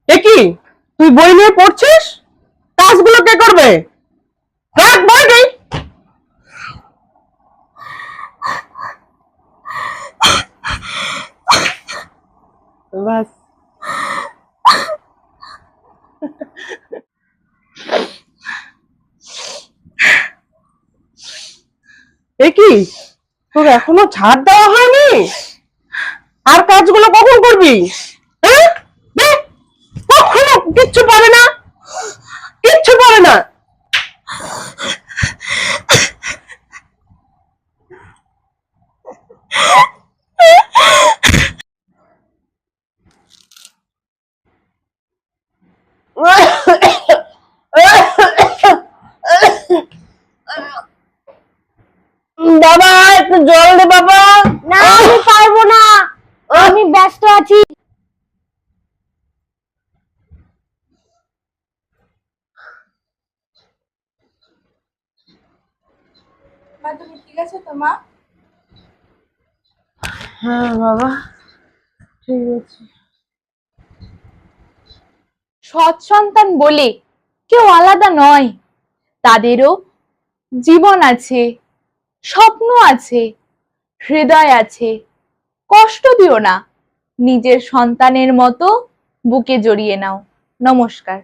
এ কি, তুই বই নিয়ে পড়ছিস? কাজগুলো কে করবে? রাখ বইটি। বাস। এ কি, তোর এখনো ছাড় দেওয়া হয়নি? আর কাজগুলো কখন করবি? হ্যাঁ, দে। কখনো কিচ্ছু পারে না, কিচ্ছু পারে না। বাবা একটু জল দে বাবা। না আমি পারবো না, আমি ব্যস্ত আছি। মা তুমি ঠিক আছো তো মা? হ্যাঁ বাবা, ঠিক আছে। সৎ সন্তান বলে কেউ আলাদা নয়, তাদেরও জীবন আছে, স্বপ্ন আছে, হৃদয় আছে। কষ্ট দিও না, নিজের সন্তানের মতো বুকে জড়িয়ে নাও। নমস্কার।